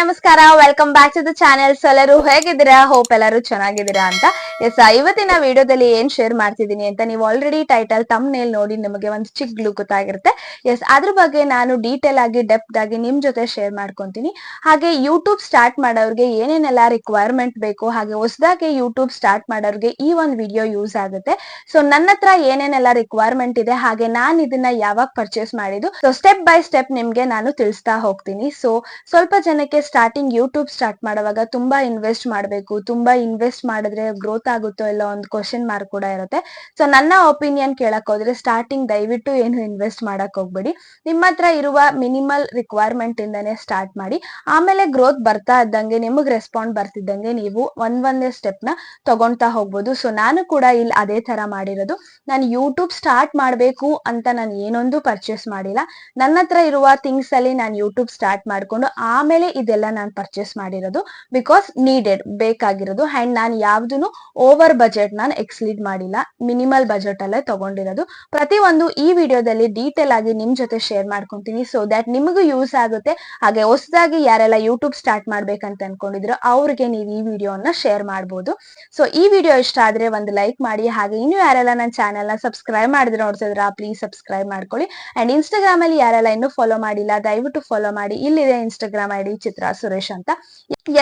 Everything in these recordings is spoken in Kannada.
ನಮಸ್ಕಾರ, welcome back to the channel. ಎಲ್ಲರೂ ಹೇಗಿದ್ದೀರಾ? ಹೋಪ್ ಎಲ್ಲರೂ ಚೆನ್ನಾಗಿದ್ದೀರಾ ಅಂತ. ಎಸ್, ಇವತ್ತಿನ ವಿಡಿಯೋದಲ್ಲಿ ಏನ್ ಶೇರ್ ಮಾಡ್ತಿದ್ದೀನಿ ಅಂತ ನೀವು ಆಲ್ರೆಡಿ ಟೈಟಲ್ ತಮ್ನೇಲ್ ನೋಡಿ ನಿಮಗೆ ಒಂದು ಚಿಕ್ಕ ಗ್ಲೂ ಗೊತ್ತಾಗಿರುತ್ತೆ. ಎಸ್, ಅದ್ರ ಬಗ್ಗೆ ನಾನು ಡೀಟೇಲ್ ಆಗಿ ಡೆಪ್ತ್ ಆಗಿ ನಿಮ್ ಜೊತೆ ಶೇರ್ ಮಾಡ್ಕೊಂತೀನಿ. ಹಾಗೆ ಯೂಟ್ಯೂಬ್ ಸ್ಟಾರ್ಟ್ ಮಾಡೋರಿಗೆ ಏನೇನೆಲ್ಲ ರಿಕ್ವೈರ್ಮೆಂಟ್ ಬೇಕು, ಹಾಗೆ ಹೊಸದಾಗಿ ಯೂಟ್ಯೂಬ್ ಸ್ಟಾರ್ಟ್ ಮಾಡೋರಿಗೆ ಈ ಒಂದು ವಿಡಿಯೋ ಯೂಸ್ ಆಗುತ್ತೆ. ಸೊ ನನ್ನ ಹತ್ರ ಏನೇನೆಲ್ಲ ರಿಕ್ವೈರ್ಮೆಂಟ್ ಇದೆ, ಹಾಗೆ ನಾನು ಇದನ್ನ ಯಾವಾಗ ಪರ್ಚೇಸ್ ಮಾಡಿದ್ದು, ಸೊ ಸ್ಟೆಪ್ ಬೈ ಸ್ಟೆಪ್ ನಿಮ್ಗೆ ನಾನು ತಿಳಿಸ್ತಾ ಹೋಗ್ತೀನಿ. ಸೊ ಸ್ವಲ್ಪ ಜನಕ್ಕೆ ಸ್ಟಾರ್ಟಿಂಗ್ ಯೂಟ್ಯೂಬ್ ಸ್ಟಾರ್ಟ್ ಮಾಡುವಾಗ ತುಂಬಾ ಇನ್ವೆಸ್ಟ್ ಮಾಡಬೇಕು, ತುಂಬಾ ಇನ್ವೆಸ್ಟ್ ಮಾಡಿದ್ರೆ ಗ್ರೋತ್ ಆಗುತ್ತೋ ಇಲ್ಲ ಒಂದು ಕ್ವಶನ್ ಮಾರ್ಕ್ ಕೂಡ ಇರುತ್ತೆ. ಸೊ ನನ್ನ ಒಪಿನಿಯನ್ ಕೇಳಕ್ ಹೋದ್ರೆ ಸ್ಟಾರ್ಟಿಂಗ್ ದಯವಿಟ್ಟು ಏನು ಇನ್ವೆಸ್ಟ್ ಮಾಡಕ್ ಹೋಗ್ಬೇಡಿ. ನಿಮ್ಮ ಹತ್ರ ಇರುವ ಮಿನಿಮಲ್ ರಿಕ್ವೈರ್ಮೆಂಟ್ ಇಂದಾನೆ ಸ್ಟಾರ್ಟ್ ಮಾಡಿ. ಆಮೇಲೆ ಗ್ರೋತ್ ಬರ್ತಾ ಇದ್ದಂಗೆ, ನಿಮಗ್ ರೆಸ್ಪಾಂಡ್ ಬರ್ತಿದ್ದಂಗೆ ನೀವು ಒಂದೇ ಸ್ಟೆಪ್ ನ ತಗೊಂತಾ ಹೋಗ್ಬೋದು. ಸೊ ನಾನು ಕೂಡ ಇಲ್ಲಿ ಅದೇ ತರ ಮಾಡಿರೋದು. ನಾನು ಯೂಟ್ಯೂಬ್ ಸ್ಟಾರ್ಟ್ ಮಾಡಬೇಕು ಅಂತ ನಾನು ಏನೊಂದು ಪರ್ಚೇಸ್ ಮಾಡಿಲ್ಲ. ನನ್ನ ಹತ್ರ ಇರುವ ಥಿಂಗ್ಸ್ ಅಲ್ಲಿ ನಾನು ಯೂಟ್ಯೂಬ್ ಸ್ಟಾರ್ಟ್ ಮಾಡ್ಕೊಂಡು ಆಮೇಲೆ ಇದೆಲ್ಲ ನಾನು ಪರ್ಚೇಸ್ ಮಾಡಿರೋದು. ಬಿಕಾಸ್ ನೀಡೆಡ್, ಬೇಕಾಗಿರೋದು. ಅಂಡ್ ನಾನು ಯಾವ್ದು ಓವರ್ ಬಜೆಟ್ ನಾನು ಎಕ್ಸ್ಲೀಡ್ ಮಾಡಿಲ್ಲ, ಮಿನಿಮಲ್ ಬಜೆಟ್ ಅಲ್ಲೇ ತಗೊಂಡಿರೋದು. ಪ್ರತಿಯೊಂದು ಈ ವಿಡಿಯೋದಲ್ಲಿ ಡೀಟೇಲ್ ಆಗಿ ನಿಮ್ ಜೊತೆ ಶೇರ್ ಮಾಡ್ಕೊಂತೀನಿ, ಸೊ ದಟ್ ನಿಮಗೂ ಯೂಸ್ ಆಗುತ್ತೆ. ಹಾಗೆ ಹೊಸದಾಗಿ ಯಾರೆಲ್ಲ ಯೂಟ್ಯೂಬ್ ಸ್ಟಾರ್ಟ್ ಮಾಡ್ಬೇಕಂತ ಅನ್ಕೊಂಡಿದ್ರು ಅವ್ರಿಗೆ ನೀವು ಈ ವಿಡಿಯೋನ ಶೇರ್ ಮಾಡ್ಬೋದು. ಸೊ ಈ ವಿಡಿಯೋ ಇಷ್ಟ ಆದ್ರೆ ಒಂದು ಲೈಕ್ ಮಾಡಿ. ಹಾಗೆ ಇನ್ನು ಯಾರೆಲ್ಲ ನನ್ನ ಚಾನೆಲ್ ನ ಸಬ್ಸ್ಕ್ರೈಬ್ ಮಾಡಿದ್ರೆ ನೋಡ್ತಿದ್ರ ಪ್ಲೀಸ್ ಸಬ್ಸ್ಕ್ರೈಬ್ ಮಾಡ್ಕೊಳ್ಳಿ. ಅಂಡ್ ಇನ್ಸ್ಟಾಗ್ರಾಮ್ ಅಲ್ಲಿ ಯಾರೆಲ್ಲ ಇನ್ನೂ ಫಾಲೋ ಮಾಡಿಲ್ಲ ದಯವಿಟ್ಟು ಫಾಲೋ ಮಾಡಿ. ಇಲ್ಲಿದೆ ಇನ್ಸ್ಟಾಗ್ರಾಮ್ ಐಡಿ ಚಿತ್ರಾ ಸುರೇಶ್ ಅಂತ.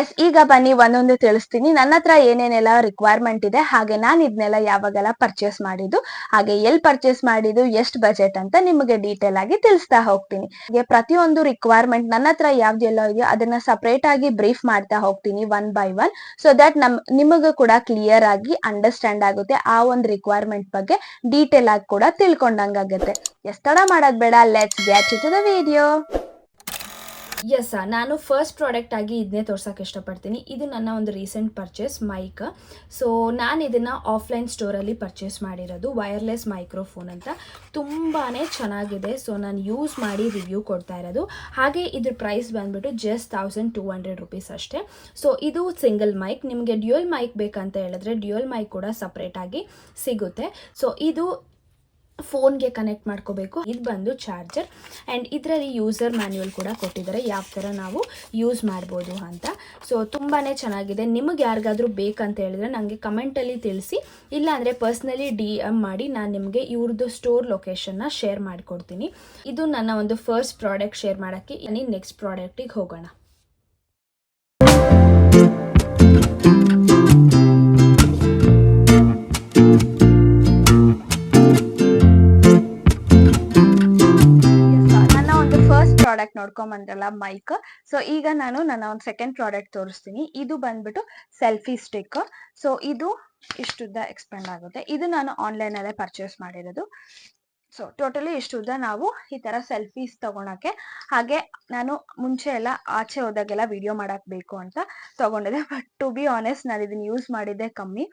ಎಸ್, ಈಗ ಬನ್ನಿ ಒಂದೊಂದು ತಿಳಿಸ್ತೀನಿ. ನನ್ನ ಹತ್ರ ಏನೇನೆಲ್ಲ ರಿಕ್ವೈರ್ಮೆಂಟ್ ಇದೆ, ಹಾಗೆ ನಾನು ಇದನ್ನೆಲ್ಲ ಯಾವಾಗೆಲ್ಲ ಪರ್ಚೇಸ್ ಮಾಡಿದ್ದು, ಹಾಗೆ ಎಲ್ಲಿ ಪರ್ಚೇಸ್ ಮಾಡಿದ್ದು, ಎಷ್ಟು ಬಜೆಟ್ ಅಂತ ನಿಮಗೆ ಡೀಟೇಲ್ ಆಗಿ ತಿಳಿಸ್ತಾ ಹೋಗ್ತೀನಿ. ಹಾಗೆ ಪ್ರತಿಯೊಂದು ರಿಕ್ವೈರ್ಮೆಂಟ್ ನನ್ನ ಹತ್ರ ಯಾವ್ದೆಲ್ಲ ಇದೆಯೋ ಅದನ್ನ ಸಪರೇಟ್ ಆಗಿ ಬ್ರೀಫ್ ಮಾಡ್ತಾ ಹೋಗ್ತೀನಿ one by one. So that ನಿಮಗೂ ಕೂಡ ಕ್ಲಿಯರ್ ಆಗಿ ಅಂಡರ್ಸ್ಟ್ಯಾಂಡ್ ಆಗುತ್ತೆ, ಆ ಒಂದು ರಿಕ್ವೈರ್ಮೆಂಟ್ ಬಗ್ಗೆ ಡೀಟೇಲ್ ಆಗಿ ಕೂಡ ತಿಳ್ಕೊಂಡಂಗಾಗುತ್ತೆ. ಎಸ್, ತಡ ಮಾಡೋದ್ ಬೇಡ, let's get to the video. Yes, ನಾನು ಫಸ್ಟ್ ಪ್ರಾಡಕ್ಟ್ ಆಗಿ ಇದನ್ನೇ ತೋರ್ಸೋಕೆ ಇಷ್ಟಪಡ್ತೀನಿ. ಇದು ನನ್ನ ಒಂದು ರೀಸೆಂಟ್ ಪರ್ಚೇಸ್, ಮೈಕ್. ಸೊ ನಾನು ಇದನ್ನು ಆಫ್ಲೈನ್ ಸ್ಟೋರಲ್ಲಿ ಪರ್ಚೇಸ್ ಮಾಡಿರೋದು. ವೈರ್ಲೆಸ್ ಮೈಕ್ರೋಫೋನ್ ಅಂತ, ತುಂಬಾ ಚೆನ್ನಾಗಿದೆ. ಸೊ ನಾನು ಯೂಸ್ ಮಾಡಿ ರಿವ್ಯೂ ಕೊಡ್ತಾ ಇರೋದು. ಹಾಗೆ ಇದ್ರ ಪ್ರೈಸ್ ಬಂದ್ಬಿಟ್ಟು ಜಸ್ಟ್ 1200 ರುಪೀಸ್ ಅಷ್ಟೇ. ಸೊ ಇದು ಸಿಂಗಲ್ ಮೈಕ್. ನಿಮಗೆ ಡ್ಯೂಯಲ್ ಮೈಕ್ ಬೇಕಂತ ಹೇಳಿದ್ರೆ ಡ್ಯೂಯಲ್ ಮೈಕ್ ಕೂಡ ಸಪ್ರೇಟಾಗಿ ಸಿಗುತ್ತೆ. ಸೊ ಇದು ಫೋನ್ಗೆ ಕನೆಕ್ಟ್ ಮಾಡ್ಕೋಬೇಕು. ಇದು ಬಂದು ಚಾರ್ಜರ್. ಆ್ಯಂಡ್ ಇದರಲ್ಲಿ ಯೂಸರ್ ಮ್ಯಾನ್ಯುವಲ್ ಕೂಡ ಕೊಟ್ಟಿದ್ದಾರೆ, ಯಾವ ಥರ ನಾವು ಯೂಸ್ ಮಾಡ್ಬೋದು ಅಂತ. ಸೊ ತುಂಬಾ ಚೆನ್ನಾಗಿದೆ. ನಿಮಗೆ ಯಾರಿಗಾದ್ರೂ ಬೇಕಂತ ಹೇಳಿದ್ರೆ ನನಗೆ ಕಮೆಂಟಲ್ಲಿ ತಿಳಿಸಿ, ಇಲ್ಲಾಂದರೆ ಪರ್ಸ್ನಲಿ DM ಮಾಡಿ ನಾನು ನಿಮಗೆ ಇವ್ರದ್ದು ಸ್ಟೋರ್ ಲೊಕೇಶನ್ನ ಶೇರ್ ಮಾಡಿಕೊಡ್ತೀನಿ. ಇದು ನನ್ನ ಒಂದು ಫಸ್ಟ್ ಪ್ರಾಡಕ್ಟ್ ಶೇರ್ ಮಾಡೋಕ್ಕೆ. ನೆಕ್ಸ್ಟ್ ಪ್ರಾಡಕ್ಟಿಗೆ ಹೋಗೋಣ. ಪ್ರಾಡಕ್ಟ್ ನೋಡ್ಕೊಂಡ್ ಬಂದ್ರಲ್ಲ ಮೈಕ್. ಸೊ ಈಗ ನಾನು ನನ್ನ ಒಂದು ಸೆಕೆಂಡ್ ಪ್ರಾಡಕ್ಟ್ ತೋರಿಸ್ತೀನಿ. ಇದು ಬಂದ್ಬಿಟ್ಟು ಸೆಲ್ಫಿ ಸ್ಟಿಕ್. ಸೊ ಇದು ಇಷ್ಟುದ್ದ ಎಕ್ಸ್ಪೆಂಡ್ ಆಗುತ್ತೆ. ಇದು ನಾನು ಆನ್ಲೈನ್ ಅಲ್ಲೇ ಪರ್ಚೇಸ್ ಮಾಡಿರೋದು. ಸೊ ಟೋಟಲಿ ಇಷ್ಟುದ್ದ ನಾವು ಈ ತರ ಸೆಲ್ಫೀಸ್ ತಗೊಳಕ್ಕೆ. ಹಾಗೆ ನಾನು ಮುಂಚೆ ಎಲ್ಲ ಆಚೆ ಹೋದಾಗೆಲ್ಲ ವಿಡಿಯೋ ಮಾಡಕ್ ಬೇಕು ಅಂತ ತಗೊಂಡಿದ್ದೆ. ಬಟ್ ಟು ಬಿ ಆನೆಸ್ಟ್ ನಾನು ಇದನ್ನ ಯೂಸ್ ಮಾಡಿದ್ದೆ ಕಮ್ಮಿ.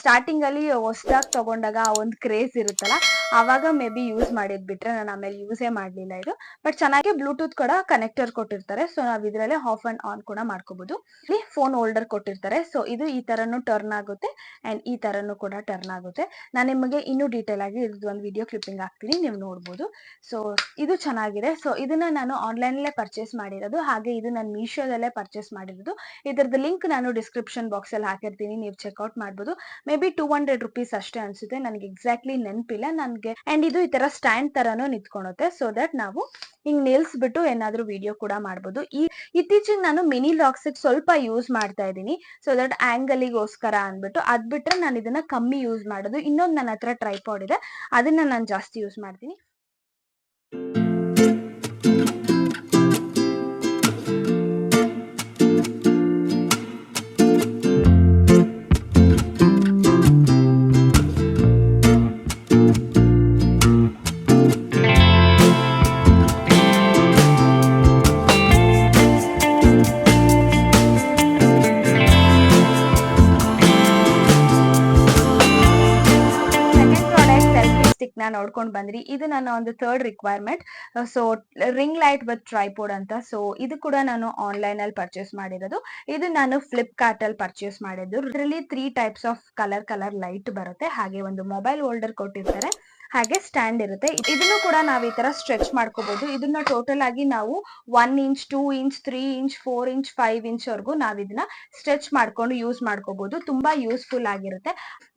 ಸ್ಟಾರ್ಟಿಂಗ್ ಅಲ್ಲಿ ಹೊಸದಾಗಿ ತಗೊಂಡಾಗ ಒಂದು ಕ್ರೇಜ್ ಇರುತ್ತಲ್ಲ, ಆವಾಗ ಮೇ ಬಿ ಯೂಸ್ ಮಾಡಿದ್ ಬಿಟ್ರೆ ನಾನು ಆಮೇಲೆ ಯೂಸೇ ಮಾಡ್ಲಿಲ್ಲ ಇದು. ಬಟ್ ಚೆನ್ನಾಗಿ ಬ್ಲೂಟೂತ್ ಕೂಡ ಕನೆಕ್ಟರ್ ಕೊಟ್ಟಿರ್ತಾರೆ. ಸೊ ನಾವ್ ಇದ್ರಲ್ಲಿ ಆಫ್ ಅಂಡ್ ಆನ್ ಕೂಡ ಮಾಡ್ಕೋಬಹುದು. ಇಲ್ಲಿ ಫೋನ್ ಹೋಲ್ಡರ್ ಕೊಟ್ಟಿರ್ತಾರೆ. ಸೊ ಇದು ಈ ತರನು ಟರ್ನ್ ಆಗುತ್ತೆ ಅಂಡ್ ಈ ತರನು ಕೂಡ ಟರ್ನ್ ಆಗುತ್ತೆ. ನಾನು ನಿಮಗೆ ಇನ್ನೂ ಡೀಟೇಲ್ ಆಗಿ ಇದ್ರದ್ದು ಒಂದು ವಿಡಿಯೋ ಕ್ಲಿಪ್ಪಿಂಗ್ ಹಾಕ್ತೀನಿ, ನೀವು ನೋಡ್ಬೋದು. ಸೊ ಇದು ಚೆನ್ನಾಗಿದೆ. ಸೊ ಇದನ್ನ ನಾನು ಆನ್ಲೈನ್ ಅಲ್ಲೇ ಪರ್ಚೇಸ್ ಮಾಡಿರೋದು. ಹಾಗೆ ಇದು ನಾನು ಮೀಶೋದಲ್ಲೇ ಪರ್ಚೇಸ್ ಮಾಡಿರೋದು. ಇದ್ರದ್ದು ಲಿಂಕ್ ನಾನು ಡಿಸ್ಕ್ರಿಪ್ಷನ್ ಬಾಕ್ಸ್ ಅಲ್ಲಿ ಹಾಕಿರ್ತೀನಿ, ನೀವು ಚೆಕ್ಔಟ್ ಮಾಡ್ಬೋದು. ಮೇ ಬಿ 200 ರುಪೀಸ್ ಅಷ್ಟೇ ಅನ್ಸುತ್ತೆ, ನನಗೆ ಎಕ್ಸಾಕ್ಟ್ಲಿ ನೆನಪಿಲ್ಲ ನನಗೆ. ಅಂಡ್ ಇದು ಈ ತರ ಸ್ಟ್ಯಾಂಡ್ ತರಾನು ನಿಂತ್ಕೊಳುತ್ತೆ. ಸೊ ದಟ್ ನಾವು ಹಿಂಗ್ ನಿಲ್ಸ್ಬಿಟ್ಟು ಏನಾದ್ರೂ ವಿಡಿಯೋ ಕೂಡ ಮಾಡ್ಬೋದು. ಇತ್ತೀಚೆಗೆ ನಾನು ಮಿನಿ ಲಾಕ್ಸ್ ಸ್ವಲ್ಪ ಯೂಸ್ ಮಾಡ್ತಾ ಇದ್ದೀನಿ. ಸೊ ದಟ್ ಆಂಗಲಿಗೋಸ್ಕರ ಅಂದ್ಬಿಟ್ಟು. ಅದ್ ಬಿಟ್ರೆ ನಾನು ಇದನ್ನ ಕಮ್ಮಿ ಯೂಸ್ ಮಾಡೋದು. ಇನ್ನೊಂದು ನನ್ನ ಹತ್ರ ಟ್ರೈಪಾಡ್ ಇದೆ, ಅದನ್ನ ನಾನು ಜಾಸ್ತಿ ಯೂಸ್ ಮಾಡ್ತೀನಿ. ನೋಡ್ಕೊಂಡು ಬಂದ್ರಿ. ಇದು ನನ್ನ ಒಂದು third requirement. So ring light with tripod ಅಂತ. ಸೊ ಇದು ಕೂಡ ನಾನು ಆನ್ಲೈನ್ ಅಲ್ಲಿ ಪರ್ಚೇಸ್ ಮಾಡಿರೋದು. ಇದು ನಾನು ಫ್ಲಿಪ್ಕಾರ್ಟ್ ಅಲ್ಲಿ ಪರ್ಚೇಸ್ ಮಾಡಿದ್ದು. ಇದರಲ್ಲಿ 3 ಟೈಪ್ಸ್ ಆಫ್ ಕಲರ್ ಲೈಟ್ ಬರುತ್ತೆ. ಹಾಗೆ ಒಂದು ಮೊಬೈಲ್ ಹೋಲ್ಡರ್ ಕೊಟ್ಟಿರ್ತಾರೆ. ಹಾಗೆ ಸ್ಟ್ಯಾಂಡ್ ಇರುತ್ತೆ. ಇದನ್ನು ಕೂಡ ನಾವು ಈ ತರ ಸ್ಟ್ರೆಚ್ ಮಾಡ್ಕೋಬಹುದು. ಇದನ್ನ ಟೋಟಲ್ ಆಗಿ ನಾವು 1 inch 2 inch 3 inch 4 inch 5 inch ವರೆಗೂ ನಾವ್ ಇದನ್ನ ಸ್ಟ್ರೆಚ್ ಮಾಡ್ಕೊಂಡು ಯೂಸ್ ಮಾಡ್ಕೋಬಹುದು. ತುಂಬಾ ಯೂಸ್ಫುಲ್ ಆಗಿರುತ್ತೆ.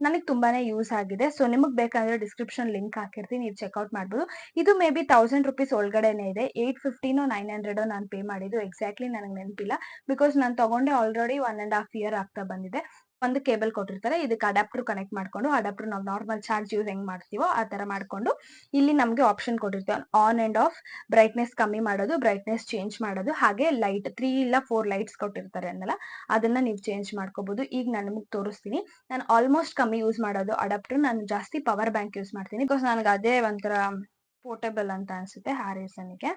ನನಗೆ ತುಂಬಾನೇ ಯೂಸ್ ಆಗಿದೆ. ಸೊ ನಿಮಗ್ ಬೇಕಂದ್ರೆ ಡಿಸ್ಕ್ರಿಪ್ಷನ್ ಲಿಂಕ್ ಹಾಕಿರ್ತೀನಿ, ನೀವು ಚೆಕ್ಔಟ್ ಮಾಡ್ಬೋದು. ಇದು ಮೇ ಬಿ 1000 ರುಪೀಸ್ ಒಳಗಡೆನೆ ಇದೆ. 850 900 ನಾನು ಪೇ ಮಾಡಿದ್ದು ಎಕ್ಸಾಕ್ಟ್ಲಿ ನನಗೆ ನೆನಪಿಲ್ಲ. ಬಿಕಾಸ್ ನಾನು ತಗೊಂಡೆ ಆಲ್ರೆಡಿ 1.5 ಇಯರ್ ಆಗ್ತಾ ಬಂದಿದೆ. ಒಂದು ಕೇಬಲ್ ಕೊಟ್ಟಿರ್ತಾರೆ, ಇದಕ್ಕೆ ಅಡಾಪ್ಟರ್ ಕನೆಕ್ಟ್ ಮಾಡ್ಕೊಂಡು, ಅಡಾಪ್ಟರ್ ನಾವು ನಾರ್ಮಲ್ ಚಾರ್ಜ್ ಯೂಸ್ ಹೆಂಗ್ ಮಾಡ್ತೀವೋ ಆ ತರ ಮಾಡ್ಕೊಂಡು, ಇಲ್ಲಿ ನಮ್ಗೆ ಆಪ್ಷನ್ ಕೊಟ್ಟಿರ್ತೀವಿ ಆನ್ ಅಂಡ್ ಆಫ್, ಬ್ರೈಟ್ನೆಸ್ ಕಮ್ಮಿ ಮಾಡೋದು, ಬ್ರೈಟ್ನೆಸ್ ಚೇಂಜ್ ಮಾಡೋದು, ಹಾಗೆ ಲೈಟ್ 3 ಇಲ್ಲ 4 ಲೈಟ್ಸ್ ಕೊಟ್ಟಿರ್ತಾರೆ ಅನ್ನಲ್ಲ, ಅದನ್ನ ನೀವು ಚೇಂಜ್ ಮಾಡ್ಕೋಬಹುದು. ಈಗ ನಾನು ನಿಮಗೆ ತೋರಿಸ್ತೀನಿ. ನಾನು ಆಲ್ಮೋಸ್ಟ್ ಕಮ್ಮಿ ಯೂಸ್ ಮಾಡೋದು ಅಡಾಪ್ಟರ್. ನಾನು ಜಾಸ್ತಿ ಪವರ್ ಬ್ಯಾಂಕ್ ಯೂಸ್ ಮಾಡ್ತೀನಿ, ಬಿಕಾಸ್ ನನಗೆ ಅದೇ ಒಂಥರ ಪೋರ್ಟೇಬಲ್ ಅಂತ ಅನ್ಸುತ್ತೆ ಆ ರೀಸನ್ಗೆ.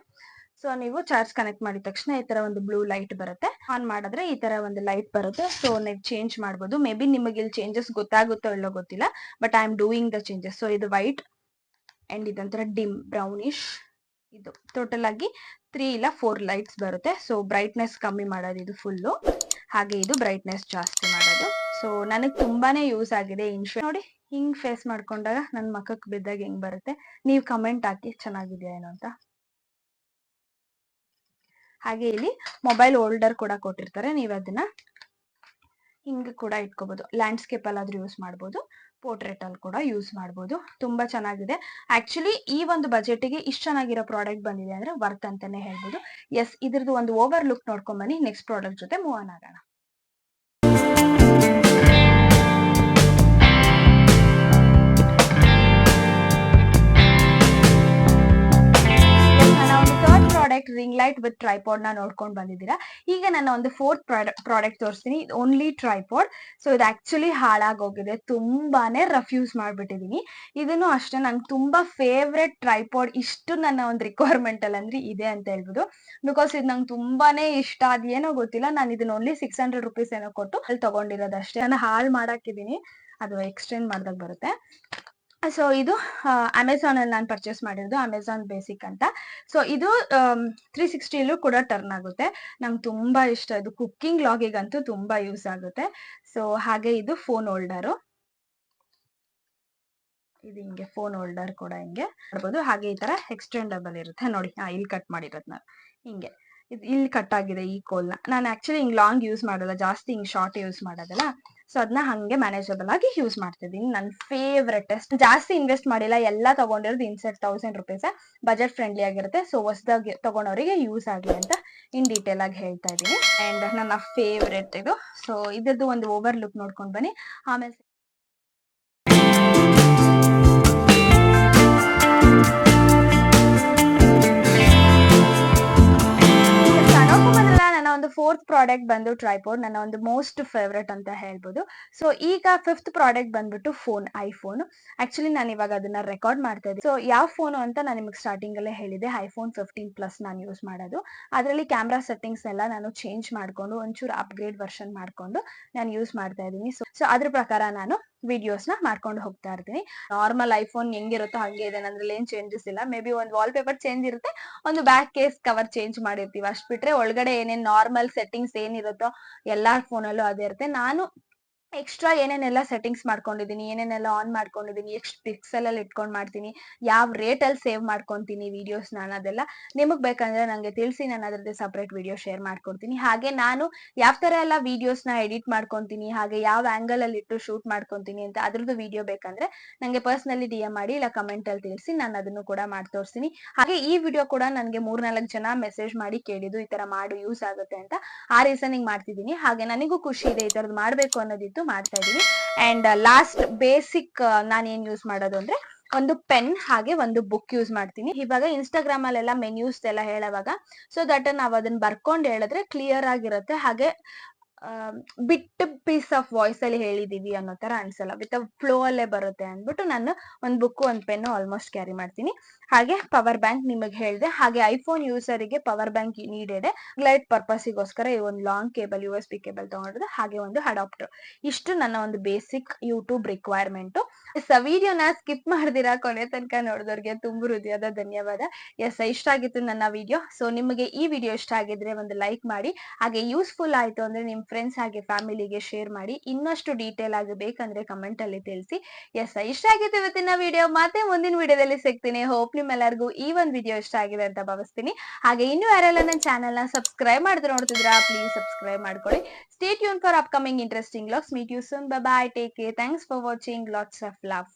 ಸೊ ನೀವು ಚಾರ್ಜ್ ಕನೆಕ್ಟ್ ಮಾಡಿದ ತಕ್ಷಣ ಈ ತರ ಒಂದು ಬ್ಲೂ ಲೈಟ್ ಬರುತ್ತೆ. ಆನ್ ಮಾಡಿದ್ರೆ ಈ ತರ ಒಂದು ಲೈಟ್ ಬರುತ್ತೆ. ಸೊ ನೀವು ಚೇಂಜ್ ಮಾಡಬಹುದು. ಮೇ ಬಿ ನಿಮಗೆ ಇಲ್ಲಿ ಚೇಂಜಸ್ ಗೊತ್ತಾಗುತ್ತೋ ಇಲ್ಲೋ ಗೊತ್ತಿಲ್ಲ, but I am doing the changes. So ಇದು ವೈಟ್ ಅಂಡ್ ಇದೊಂಥರ ಡಿಮ್ ಬ್ರೌನಿಶ್. ಇದು ಟೋಟಲ್ ಆಗಿ 3 ಇಲ್ಲ 4 ಲೈಟ್ಸ್ ಬರುತ್ತೆ. ಸೊ ಬ್ರೈಟ್ನೆಸ್ ಕಮ್ಮಿ ಮಾಡೋದು ಇದು ಫುಲ್ಲು, ಹಾಗೆ ಇದು ಬ್ರೈಟ್ನೆಸ್ ಜಾಸ್ತಿ ಮಾಡೋದು. ಸೊ ನನಗೆ ತುಂಬಾನೇ ಯೂಸ್ ಆಗಿದೆ. ನೋಡಿ ಹಿಂಗ್ ಫೇಸ್ ಮಾಡ್ಕೊಂಡಾಗ ನನ್ ಮಖಕ್ಕೆ ಬಿದ್ದಾಗ ಹೆಂಗ್ ಬರುತ್ತೆ, ನೀವು ಕಮೆಂಟ್ ಹಾಕಿ ಚೆನ್ನಾಗಿದೆಯಾ ಏನೋ ಅಂತ. ಹಾಗೆ ಇಲ್ಲಿ ಮೊಬೈಲ್ ಹೋಲ್ಡರ್ ಕೂಡ ಕೊಟ್ಟಿರ್ತಾರೆ, ನೀವು ಅದನ್ನ ಹಿಂಗ್ ಕೂಡ ಇಟ್ಕೋಬಹುದು. ಲ್ಯಾಂಡ್ಸ್ಕೇಪ್ ಅಲ್ಲಾದ್ರೂ ಯೂಸ್ ಮಾಡಬಹುದು, ಪೋರ್ಟ್ರೇಟ್ ಅಲ್ಲಿ ಕೂಡ ಯೂಸ್ ಮಾಡಬಹುದು. ತುಂಬಾ ಚೆನ್ನಾಗಿದೆ. ಆಕ್ಚುಲಿ ಈ ಒಂದು ಬಜೆಟ್ಗೆ ಇಷ್ಟು ಚೆನ್ನಾಗಿರೋ ಪ್ರಾಡಕ್ಟ್ ಬಂದಿದೆ ಅಂದ್ರೆ ವರ್ತ್ ಅಂತಾನೆ ಹೇಳ್ಬೋದು. ಎಸ್, ಇದ್ರದ್ದು ಒಂದು ಓವರ್ ಲುಕ್ ನೋಡ್ಕೊಂಡ್ ಬನ್ನಿ. ನೆಕ್ಸ್ಟ್ ಪ್ರಾಡಕ್ಟ್ ಜೊತೆ ಮೂವ್ ಆನ್ ಆಗೋಣ. Product ring light with tripod ನ ನೋಡ್ಕೊಂಡು ಬಂದಿದ್ದೀರಾ. ಈಗ ನನ್ನ ಒಂದು ಫೋರ್ತ್ ಪ್ರಾಡಕ್ಟ್ ತೋರಿಸ್ತೀನಿ. Only tripod. ಸೊ ಇದು ಆಕ್ಚುಲಿ ಹಾಳಾಗೋಗಿದೆ, ತುಂಬಾನೇ ರಫ್ ಯೂಸ್ ಮಾಡ್ಬಿಟ್ಟಿದೀನಿ. ಇದನ್ನು ಅಷ್ಟೇ ನಂಗೆ ತುಂಬಾ ಫೇವ್ರೆಟ್ ಟ್ರೈಪಾಡ್. ಇಷ್ಟು ನನ್ನ ಒಂದು ರಿಕ್ವೈರ್ಮೆಂಟ್ ಅಲ್ಲಿ ಅಂದ್ರೆ ಇದೆ ಅಂತ ಹೇಳ್ಬೋದು. ಬಿಕಾಸ್ ಇದು ನಂಗೆ ತುಂಬಾನೇ ಇಷ್ಟ. ಅದೇನೋ ಗೊತ್ತಿಲ್ಲ, ನಾನು ಇದನ್ನ ಓನ್ಲಿ 600 ರುಪೀಸ್ ಏನೋ ಕೊಟ್ಟು ಅಲ್ಲಿ ತಗೊಂಡಿರೋದಷ್ಟೇ. ನಾನು ಹಾಳು ಮಾಡಾಕಿದೀನಿ, ಅದು ಎಕ್ಸ್ಟೆಂಡ್ ಮಾಡ್ದಾಗ ಬರುತ್ತೆ. ಸೊ ಇದು ಅಮೆಝಾನ್ ಅಲ್ಲಿ ನಾನು ಪರ್ಚೇಸ್ ಮಾಡಿರೋದು, ಅಮೆಝಾನ್ ಬೇಸಿಕ್ ಅಂತ. ಸೊ ಇದು 360 ಕೂಡ ಟರ್ನ್ ಆಗುತ್ತೆ. ನಂಗೆ ತುಂಬಾ ಇಷ್ಟ. ಇದು ಕುಕ್ಕಿಂಗ್ ಲಾಗಿಗಂತೂ ತುಂಬಾ ಯೂಸ್ ಆಗುತ್ತೆ. ಸೊ ಹಾಗೆ ಇದು ಫೋನ್ ಹೋಲ್ಡರು. ಇದು ಹಿಂಗೆ ಫೋನ್ ಹೋಲ್ಡರ್ ಕೂಡ ಹಿಂಗೆ ಮಾಡ್ಬೋದು. ಹಾಗೆ ಈ ತರ ಎಕ್ಸ್ಟೆಂಡಬಲ್ ಇರುತ್ತೆ ನೋಡಿ. ಇಲ್ಲಿ ಕಟ್ ಮಾಡಿರೋದು ನಾನು ಹಿಂಗೆ, ಇಲ್ಲಿ ಕಟ್ ಆಗಿದೆ ಈ ಕೋಲ್ನ. ನಾನು ಆಕ್ಚುಲಿ ಹಿಂಗ್ ಲಾಂಗ್ ಯೂಸ್ ಮಾಡಲ್ಲ, ಜಾಸ್ತಿ ಹಿಂಗ್ ಶಾರ್ಟ್ ಯೂಸ್ ಮಾಡೋದಲ್ಲ. ಸೊ ಅದನ್ನ ಹಂಗೆ ಮ್ಯಾನೇಜಬಲ್ ಆಗಿ ಯೂಸ್ ಮಾಡ್ತಿದ್ದೀನಿ. ನನ್ನ ಫೇವ್ರೆಟ್. ಜಾಸ್ತಿ ಇನ್ವೆಸ್ಟ್ ಮಾಡಿಲ್ಲ, ಎಲ್ಲ ತಗೊಂಡಿರೋದು ಇನ್ಸೆಟ್ 1000 ರುಪೀಸ್. ಬಜೆಟ್ ಫ್ರೆಂಡ್ಲಿ ಆಗಿರುತ್ತೆ. ಸೊ ಹೊಸದಾಗಿ ತಗೊಂಡವರಿಗೆ ಯೂಸ್ ಆಗ್ಲಿ ಅಂತ ಇನ್ ಡೀಟೇಲ್ ಆಗಿ ಹೇಳ್ತಾ ಇದ್ದೀನಿ. ಅಂಡ್ ನನ್ನ ಫೇವ್ರೆಟ್ ಇದು. ಸೊ ಇದ್ರದ್ದು ಒಂದು ಓವರ್ ಲುಕ್ ನೋಡ್ಕೊಂಡು ಬನ್ನಿ. ಆಮೇಲೆ ಒಂದು ಫೋರ್ತ್ ಪ್ರಾಡಕ್ಟ್ ಬಂದು ಟ್ರೈಪಾಡ್, ನನ್ನ ಒಂದು ಮೋಸ್ಟ್ ಫೇವ್ರೆಟ್ ಅಂತ ಹೇಳ್ಬೋದು. ಸೊ ಈಗ ಫಿಫ್ತ್ ಪ್ರಾಡಕ್ಟ್ ಬಂದ್ಬಿಟ್ಟು ಫೋನ್, ಐಫೋನ್. ಆಕ್ಚುಲಿ ನಾನು ಇವಾಗ ಅದನ್ನ ರೆಕಾರ್ಡ್ ಮಾಡ್ತಾ ಇದ್ದೀನಿ. ಸೊ ಯಾವ ಫೋನ್ ಅಂತ ನಾನು ನಿಮಗೆ ಸ್ಟಾರ್ಟಿಂಗ್ ಅಲ್ಲೇ ಹೇಳಿದೆ, ಐಫೋನ್ 15 ಪ್ಲಸ್ ನಾನು ಯೂಸ್ ಮಾಡೋದು. ಅದರಲ್ಲಿ ಕ್ಯಾಮ್ರಾ ಸೆಟ್ಟಿಂಗ್ಸ್ ಎಲ್ಲ ನಾನು ಚೇಂಜ್ ಮಾಡ್ಕೊಂಡು ಒಂಚೂರು ಅಪ್ಗ್ರೇಡ್ ವರ್ಷನ್ ಮಾಡ್ಕೊಂಡು ನಾನು ಯೂಸ್ ಮಾಡ್ತಾ ಇದ್ದೀನಿ. ಸೊ ಅದ್ರ ಪ್ರಕಾರ ನಾನು ವಿಡಿಯೋಸ್ ನ ಮಾಡ್ಕೊಂಡು ಹೋಗ್ತಾ ಇರ್ತೀನಿ. ನಾರ್ಮಲ್ ಐಫೋನ್ ಹೆಂಗಿರುತ್ತೋ ಹಂಗೆ ಇದೆ, ಅದ್ರಲ್ಲಿ ಏನ್ ಚೇಂಜಸ್ ಇಲ್ಲ. ಮೇ ಬಿ ಒಂದು ವಾಲ್ ಪೇಪರ್ ಚೇಂಜ್ ಇರುತ್ತೆ, ಒಂದು ಬ್ಯಾಕ್ ಕೇಸ್ ಕವರ್ ಚೇಂಜ್ ಮಾಡಿರ್ತೀವಿ, ಅಷ್ಟ್ ಬಿಟ್ರೆ ಒಳಗಡೆ ಏನೇನ್ ನಾರ್ಮಲ್ ಸೆಟ್ಟಿಂಗ್ಸ್ ಏನಿರುತ್ತೋ ಎಲ್ಲಾ ಫೋನಲ್ಲೂ ಅದೇ ಇರುತ್ತೆ. ನಾನು ಎಕ್ಸ್ಟ್ರಾ ಏನೇನೆಲ್ಲ ಸೆಟ್ಟಿಂಗ್ಸ್ ಮಾಡ್ಕೊಂಡಿದೀನಿ, ಏನೇನೆಲ್ಲ ಆನ್ ಮಾಡ್ಕೊಂಡಿದೀನಿ, ಎಷ್ಟು ಪಿಕ್ಸೆಲ್ ಅಲ್ಲಿ ಇಟ್ಕೊಂಡ್ ಮಾಡ್ತೀನಿ, ಯಾವ ರೇಟ್ ಅಲ್ಲಿ ಸೇವ್ ಮಾಡ್ಕೊಂತೀನಿ ವಿಡಿಯೋಸ್, ನಾನು ಅದೆಲ್ಲ ನಿಮಗ್ ಬೇಕಂದ್ರೆ ನಂಗೆ ತಿಳಿಸಿ, ನಾನು ಅದ್ರದ್ದು ಸಪರೇಟ್ ವಿಡಿಯೋ ಶೇರ್ ಮಾಡ್ಕೊಡ್ತೀನಿ. ಹಾಗೆ ನಾನು ಯಾವ ತರ ಎಲ್ಲ ವಿಡಿಯೋಸ್ ನ ಎಡಿಟ್ ಮಾಡ್ಕೊಂತೀನಿ, ಹಾಗೆ ಯಾವ ಆಂಗಲ್ ಅಲ್ಲಿ ಇಟ್ಟು ಶೂಟ್ ಮಾಡ್ಕೊಂತೀನಿ ಅಂತ ಅದ್ರದ್ದು ವಿಡಿಯೋ ಬೇಕಂದ್ರೆ ನಂಗೆ ಪರ್ಸನಲಿ DM ಮಾಡಿ ಇಲ್ಲ ಕಮೆಂಟ್ ಅಲ್ಲಿ ತಿಳಿಸಿ, ನಾನು ಅದನ್ನು ಕೂಡ ಮಾಡಿ ತೋರಿಸ್ತೀನಿ. ಹಾಗೆ ಈ ವಿಡಿಯೋ ಕೂಡ ನನ್ಗೆ 3-4 ಜನ ಮೆಸೇಜ್ ಮಾಡಿ ಕೇಳಿದ್ದು ಈ ತರ ಮಾಡು ಯೂಸ್ ಆಗುತ್ತೆ ಅಂತ. ಆ ರೀಸನಿಂಗ್ ಮಾಡ್ತಿದ್ದೀನಿ. ಹಾಗೆ ನನಗೂ ಖುಷಿ ಇದೆ, ಈ ತರದ್ ಮಾಡ್ಬೇಕು ಅನ್ನೋದಿತ್ತು, ಮಾಡ್ತಾ ಇದೀನಿ. ಅಂಡ್ ಲಾಸ್ಟ್ ಬೇಸಿಕ್ ನಾನು ಏನ್ ಯೂಸ್ ಮಾಡೋದು ಅಂದ್ರೆ ಒಂದು ಪೆನ್ ಹಾಗೆ ಒಂದು ಬುಕ್ ಯೂಸ್ ಮಾಡ್ತೀನಿ. ಇವಾಗ ಇನ್ಸ್ಟಾಗ್ರಾಮ್ ಅಲ್ಲೆಲ್ಲ ಮೆನ್ಯೂಸ್ ಎಲ್ಲ ಹೇಳುವಾಗ ಸೊ ದಟ್ ನಾವ್ ಅದನ್ನ ಬರ್ಕೊಂಡ್ ಹೇಳಿದ್ರೆ ಕ್ಲಿಯರ್ ಆಗಿರುತ್ತೆ. ಹಾಗೆ ಬಿಟ್ ಪೀಸ್ ಆಫ್ ವಾಯ್ಸ್ ಅಲ್ಲಿ ಹೇಳಿದೀವಿ ಅನ್ನೋ ತರ ಅನ್ಸಲ್ಲ, ವಿತ್ ಫ್ಲೋ ಅಲ್ಲೇ ಬರುತ್ತೆ ಅಂದ್ಬಿಟ್ಟು ನಾನು ಒಂದ್ ಬುಕ್ ಒಂದ್ ಪೆನ್ ಆಲ್ಮೋಸ್ಟ್ ಕ್ಯಾರಿ ಮಾಡ್ತೀನಿ. ಹಾಗೆ ಪವರ್ ಬ್ಯಾಂಕ್ ನಿಮಗೆ ಹೇಳಿದೆ. ಹಾಗೆ ಐಫೋನ್ ಯೂಸರಿಗೆ ಪವರ್ ಬ್ಯಾಂಕ್ ನೀಡೆಡ್. ಲೈಟ್ ಪರ್ಪಸ್ಗೋಸ್ಕರ ಈ ಒಂದು ಲಾಂಗ್ ಕೇಬಲ್ USB ಕೇಬಲ್ ತಗೊಂಡಿರೋದು, ಹಾಗೆ ಒಂದು ಅಡಾಪ್ಟರ್. ಇಷ್ಟು ನನ್ನ ಒಂದು ಬೇಸಿಕ್ ಯೂಟ್ಯೂಬ್ ರಿಕ್ವೈರ್ಮೆಂಟ್. ವಿಡಿಯೋನ ಸ್ಕಿಪ್ ಮಾಡ್ದಿರಾ ಕೊನೆ ತನಕ ನೋಡಿದವ್ರಿಗೆ ತುಂಬ ಹೃದಯದ ಧನ್ಯವಾದ. ಎಸ್, ಇಷ್ಟ ಆಗಿತ್ತು ನನ್ನ ವಿಡಿಯೋ. ಸೊ ನಿಮಗೆ ಈ ವಿಡಿಯೋ ಇಷ್ಟ ಆಗಿದ್ರೆ ಒಂದು ಲೈಕ್ ಮಾಡಿ, ಹಾಗೆ ಯೂಸ್ಫುಲ್ ಆಯ್ತು ಅಂದ್ರೆ ನಿಮ್ ಫ್ರೆಂಡ್ಸ್ ಹಾಗೆ ಫ್ಯಾಮಿಲಿಗೆ ಶೇರ್ ಮಾಡಿ. ಇನ್ನಷ್ಟು ಡೀಟೇಲ್ ಆಗಿ ಬೇಕಂದ್ರೆ ಕಮೆಂಟ್ ಅಲ್ಲಿ ತಿಳಿಸಿ. ಎಸ್, ಇಷ್ಟ ಆಗಿತ್ತು ಇವತ್ತಿನ ವಿಡಿಯೋ. ಮತ್ತೆ ಮುಂದಿನ ವಿಡಿಯೋದಲ್ಲಿ ಸಿಗ್ತೀನಿ. ಹೋಪ್ ನಿಮ್ಮೆಲ್ಲರಿಗೂ ಈ ಒಂದು ವಿಡಿಯೋ ಇಷ್ಟ ಆಗಿದೆ ಅಂತ ಭಾವಿಸ್ತೀನಿ. ಹಾಗೆ ಇನ್ನು ಯಾರೆಲ್ಲ ನನ್ನ ಚಾನೆಲ್ ನ ಸಬ್ಸ್ಕ್ರೈಬ್ ಮಾಡಿದ್ರೆ ನೋಡ್ತಿದ್ರಾ, ಪ್ಲೀಸ್ ಸಬ್ಸ್ಕ್ರೈಬ್ ಮಾಡ್ಕೊಳ್ಳಿ. Stay tuned for upcoming interesting vlogs. Meet you soon. Bye bye. Take care. Thanks for watching. Lots of love.